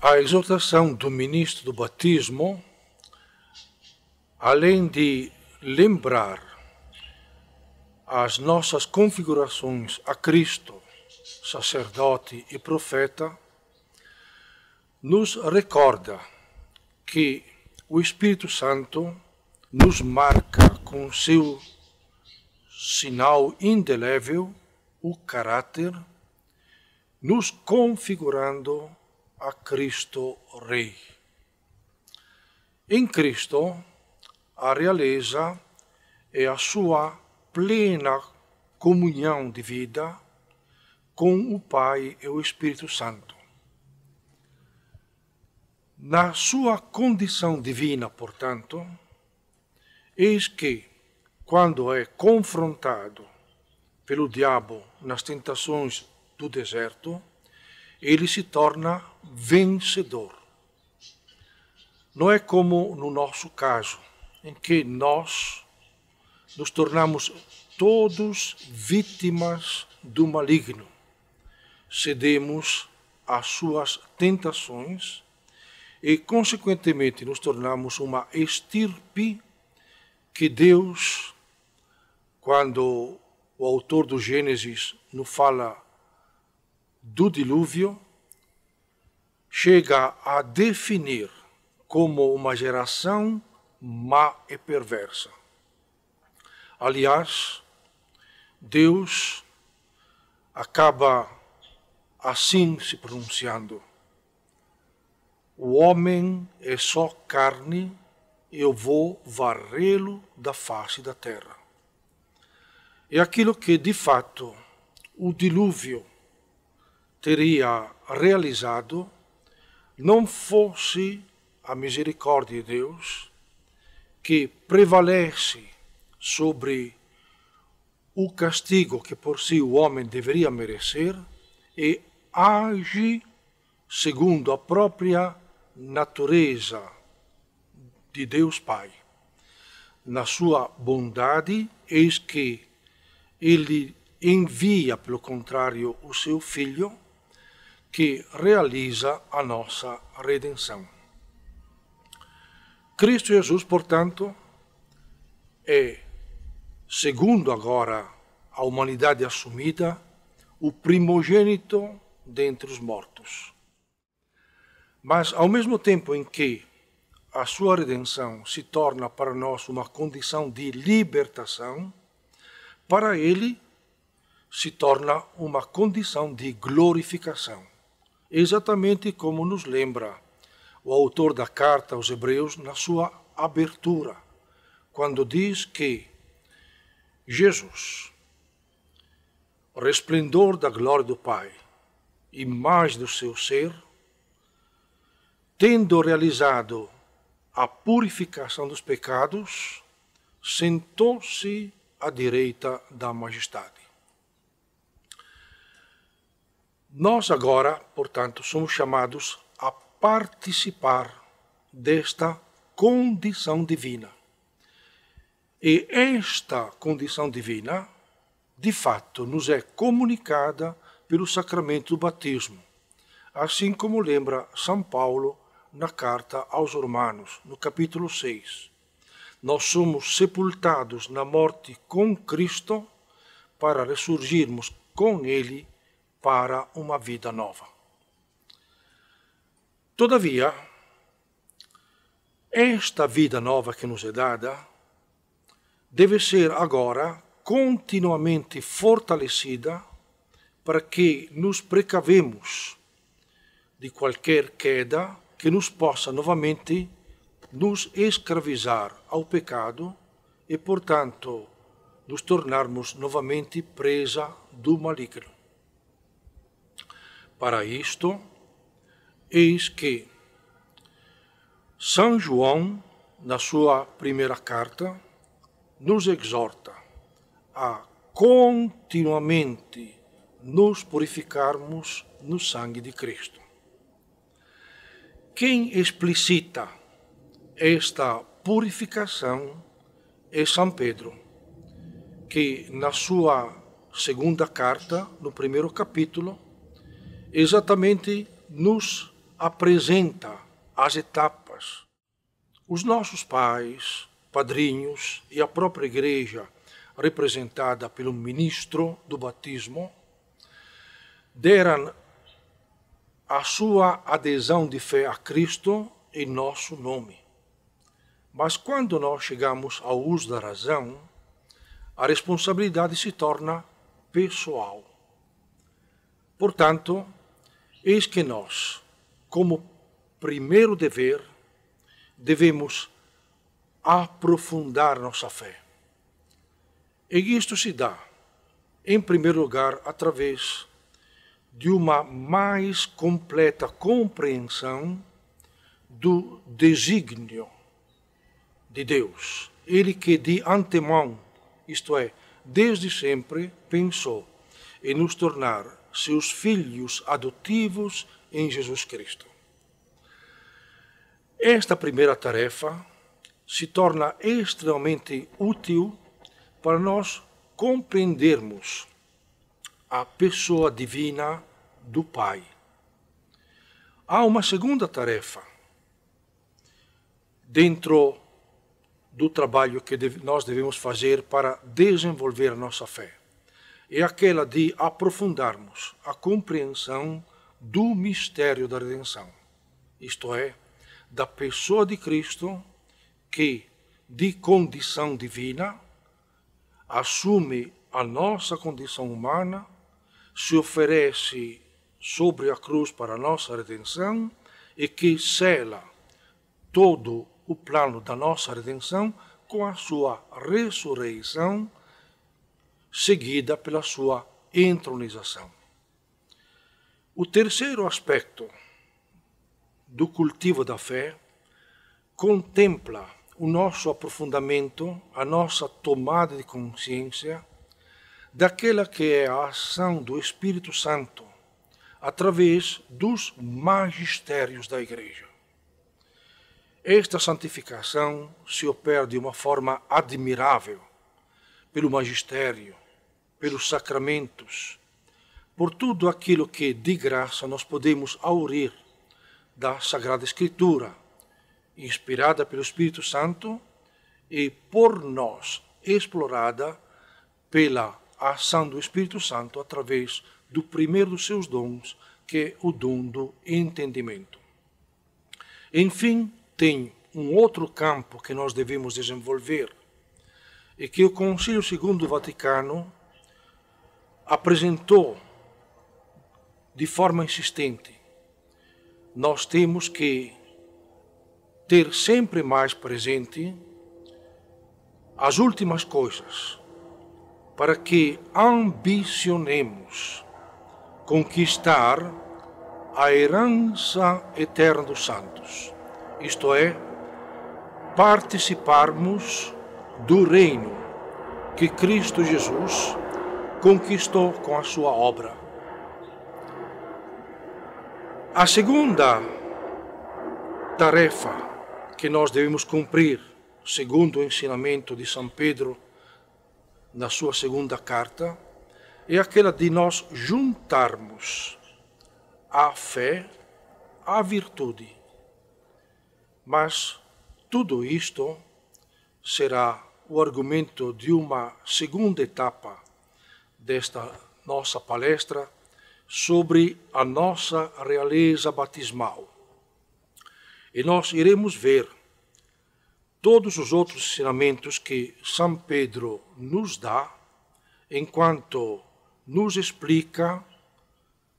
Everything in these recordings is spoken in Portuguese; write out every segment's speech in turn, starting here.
A exortação do ministro do batismo, além de lembrar as nossas configurações a Cristo, sacerdote e profeta, nos recorda que o Espírito Santo nos marca com seu sinal indelével o caráter, nos configurando a Cristo Rei. Em Cristo, a realeza é a sua plena comunhão de vida com o Pai e o Espírito Santo. Na sua condição divina, portanto, eis que, quando é confrontado pelo diabo nas tentações do deserto, ele se torna vencedor. Não é como no nosso caso, em que nós nos tornamos todos vítimas do maligno. Cedemos às suas tentações e, consequentemente, nos tornamos uma estirpe que Deus, quando o autor do Gênesis nos fala do dilúvio, chega a definir como uma geração má e perversa. Aliás, Deus acaba assim se pronunciando: o homem é só carne, eu vou varrê-lo da face da terra. É aquilo que, de fato, o dilúvio teria realizado, não fosse a misericórdia de Deus que prevalece sobre o castigo que por si o homem deveria merecer e age segundo a própria natureza de Deus Pai. Na sua bondade, eis que ele envia, pelo contrário, o seu Filho, que realiza a nossa redenção. Cristo Jesus, portanto, é, segundo agora a humanidade assumida, o primogênito dentre os mortos. Mas, ao mesmo tempo em que a sua redenção se torna para nós uma condição de libertação, para ele se torna uma condição de glorificação. Exatamente como nos lembra o autor da carta aos Hebreus na sua abertura, quando diz que Jesus, resplendor da glória do Pai, imagem do seu ser, tendo realizado a purificação dos pecados, sentou-se à direita da majestade. Nós agora, portanto, somos chamados a participar desta condição divina. E esta condição divina, de fato, nos é comunicada pelo sacramento do batismo, assim como lembra São Paulo na carta aos Romanos, no capítulo 6. Nós somos sepultados na morte com Cristo para ressurgirmos com Ele para uma vida nova. Todavia, esta vida nova que nos é dada deve ser agora continuamente fortalecida para que nos precavemos de qualquer queda que nos possa novamente nos escravizar ao pecado e, portanto, nos tornarmos novamente presa do maligno. Para isto, eis que São João, na sua primeira carta, nos exorta a continuamente nos purificarmos no sangue de Cristo. Quem explicita esta purificação é São Pedro, que na sua segunda carta, no primeiro capítulo, exatamente nos apresenta as etapas. Os nossos pais, padrinhos e a própria igreja, representada pelo ministro do batismo, deram a sua adesão de fé a Cristo em nosso nome. Mas quando nós chegamos ao uso da razão, a responsabilidade se torna pessoal. Portanto, eis que nós, como primeiro dever, devemos aprofundar nossa fé. E isto se dá, em primeiro lugar, através de uma mais completa compreensão do desígnio de Deus. Ele que de antemão, isto é, desde sempre, pensou em nos tornar seus filhos adotivos em Jesus Cristo. Esta primeira tarefa se torna extremamente útil para nós compreendermos a pessoa divina do Pai. Há uma segunda tarefa dentro do trabalho que nós devemos fazer para desenvolver a nossa fé. É aquela de aprofundarmos a compreensão do mistério da redenção, isto é, da pessoa de Cristo que, de condição divina, assume a nossa condição humana, se oferece sobre a cruz para a nossa redenção e que sela todo o plano da nossa redenção com a sua ressurreição, seguida pela sua entronização. O terceiro aspecto do cultivo da fé contempla o nosso aprofundamento, a nossa tomada de consciência daquela que é a ação do Espírito Santo através dos magistérios da Igreja. Esta santificação se opera de uma forma admirável pelo magistério, pelos sacramentos, por tudo aquilo que de graça nós podemos aurir da Sagrada Escritura, inspirada pelo Espírito Santo e por nós explorada pela ação do Espírito Santo através do primeiro dos seus dons, que é o dom do entendimento. Enfim, tem um outro campo que nós devemos desenvolver e que o Concílio II do Vaticano apresentou de forma insistente. Nós temos que ter sempre mais presente as últimas coisas, para que ambicionemos conquistar a herança eterna dos santos, isto é, participarmos do reino que Cristo Jesus conquistou com a sua obra. A segunda tarefa que nós devemos cumprir, segundo o ensinamento de São Pedro na sua segunda carta, é aquela de nós juntarmos a fé à virtude. Mas tudo isto será o argumento de uma segunda etapa desta nossa palestra sobre a nossa realeza batismal. E nós iremos ver todos os outros ensinamentos que São Pedro nos dá, enquanto nos explica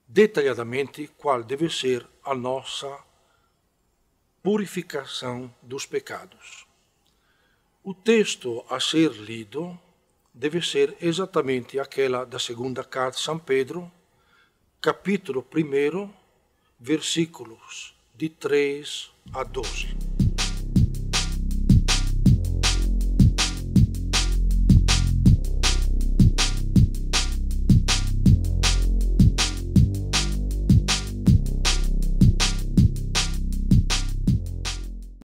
detalhadamente qual deve ser a nossa purificação dos pecados. O texto a ser lido deve ser exatamente aquela da segunda carta de São Pedro, capítulo 1, versículos de 3 a 12.